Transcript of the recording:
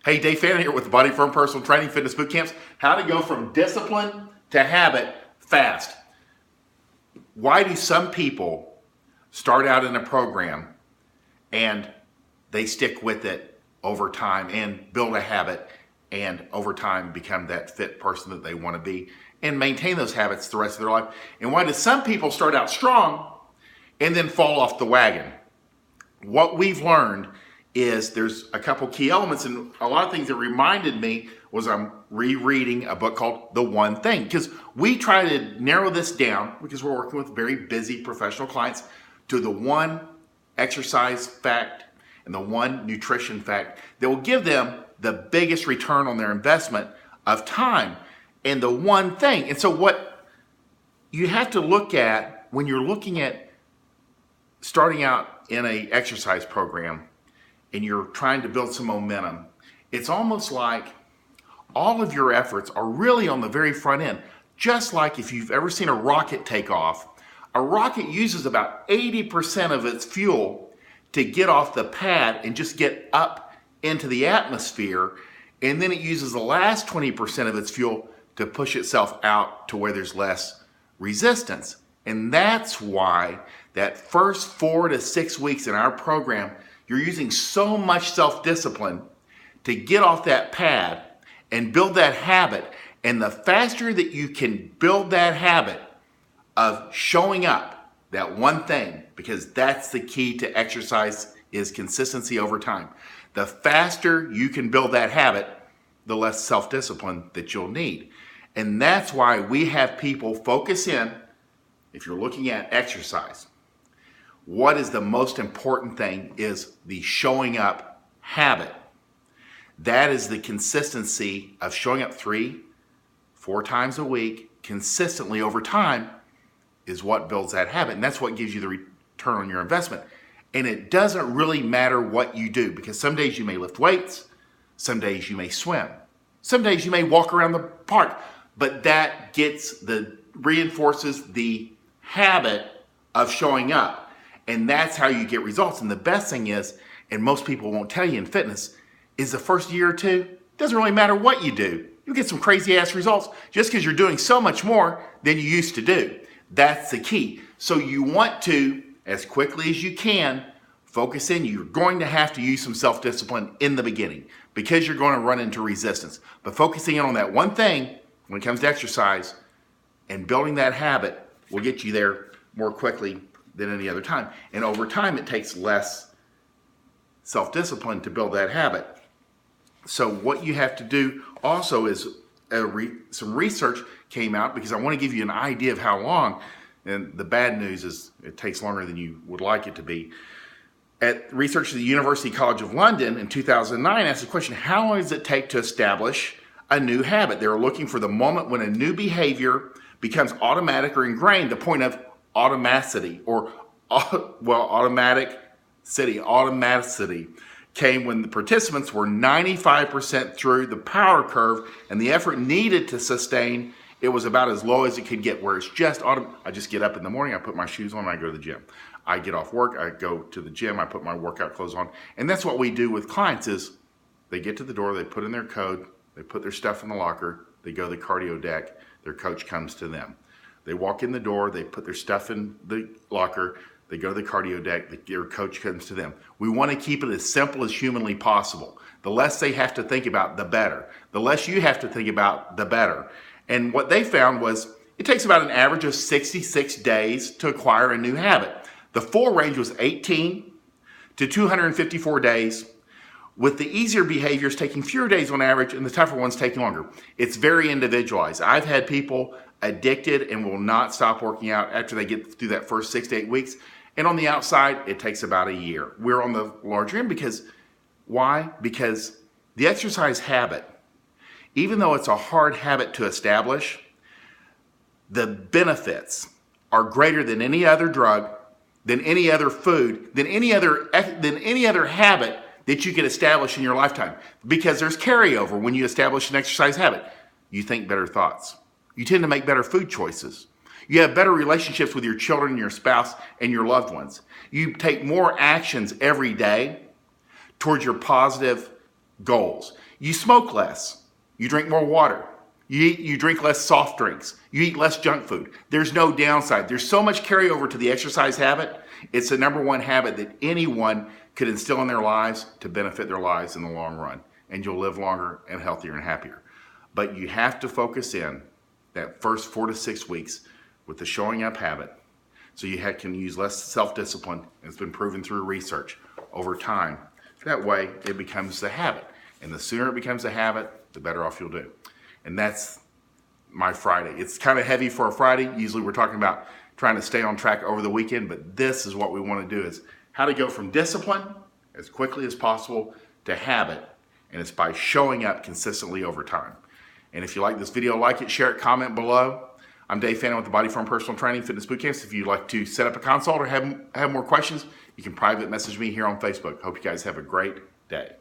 Hey, Dave Fannin here with the Body Firm Personal Training Fitness Boot Camps. How to go from discipline to habit fast. Why do some people start out in a program and they stick with it over time and build a habit and over time become that fit person that they want to be and maintain those habits the rest of their life? And why do some people start out strong and then fall off the wagon? What we've learned is there's a couple key elements, and a lot of things that reminded me was I'm rereading a book called The One Thing, because we try to narrow this down because we're working with very busy professional clients to the one exercise fact and the one nutrition fact that will give them the biggest return on their investment of time and the one thing. And so what you have to look at when you're looking at starting out in a exercise program and you're trying to build some momentum, it's almost like all of your efforts are really on the very front end. Just like if you've ever seen a rocket take off, a rocket uses about 80% of its fuel to get off the pad and just get up into the atmosphere, and then it uses the last 20% of its fuel to push itself out to where there's less resistance. And that's why that first 4 to 6 weeks in our program, you're using so much self-discipline to get off that pad and build that habit. And the faster that you can build that habit of showing up, that one thing, because that's the key to exercise, is consistency over time. The faster you can build that habit, the less self-discipline that you'll need. And that's why we have people focus in, if you're looking at exercise, what is the most important thing is the showing up habit. That is the consistency of showing up 3-4 times a week consistently over time is what builds that habit. And that's what gives you the return on your investment. And it doesn't really matter what you do, because some days you may lift weights, some days you may swim, some days you may walk around the park, but that reinforces the habit of showing up. And that's how you get results. And the best thing is, and most people won't tell you in fitness, is the first year or two, it doesn't really matter what you do. You get some crazy ass results just because you're doing so much more than you used to do. That's the key. So you want to, as quickly as you can, focus in. You're going to have to use some self-discipline in the beginning because you're going to run into resistance. But focusing in on that one thing when it comes to exercise and building that habit will get you there more quickly than any other time. And over time, it takes less self-discipline to build that habit. So what you have to do also is some research came out, because I want to give you an idea of how long, and the bad news is it takes longer than you would like it to be. Research at the University College of London in 2009 asked the question, how long does it take to establish a new habit? They were looking for the moment when a new behavior becomes automatic or ingrained, the point of automaticity, or automaticity came when the participants were 95% through the power curve, and the effort needed to sustain, it was about as low as it could get, where it's just I just get up in the morning, I put my shoes on, I go to the gym. I get off work, I go to the gym, I put my workout clothes on. And that's what we do with clients is they get to the door, they put in their code, they put their stuff in the locker, they go to the cardio deck, their coach comes to them. They walk in the door, they put their stuff in the locker, they go to the cardio deck, their coach comes to them. We want to keep it as simple as humanly possible. The less they have to think about, the better. The less you have to think about, the better. And what they found was it takes about an average of 66 days to acquire a new habit. The full range was 18 to 254 days, with the easier behaviors taking fewer days on average and the tougher ones taking longer. It's very individualized. I've had people addicted and will not stop working out after they get through that first 6 to 8 weeks. And on the outside, it takes about a year. We're on the larger end because, why? Because the exercise habit, even though it's a hard habit to establish, the benefits are greater than any other drug, than any other food, than any other habit that you could establish in your lifetime. Because there's carryover when you establish an exercise habit. You think better thoughts. You tend to make better food choices. You have better relationships with your children, your spouse, and your loved ones. You take more actions every day towards your positive goals. You smoke less. You drink more water. You drink less soft drinks. You eat less junk food. There's no downside. There's so much carryover to the exercise habit. It's the number one habit that anyone could instill in their lives to benefit their lives in the long run. And you'll live longer and healthier and happier. But you have to focus in that first 4 to 6 weeks with the showing up habit. So you can use less self-discipline. It's been proven through research over time. That way it becomes the habit. And the sooner it becomes a habit, the better off you'll do. And that's my Friday. It's kind of heavy for a Friday. Usually we're talking about trying to stay on track over the weekend, but this is what we want to do, is how to go from discipline as quickly as possible to habit. And it's by showing up consistently over time. And if you like this video, like it, share it, comment below. I'm Dave Fannin with the Body Form Personal Training Fitness Bootcamps. If you'd like to set up a consult or have more questions, you can private message me here on Facebook. Hope you guys have a great day.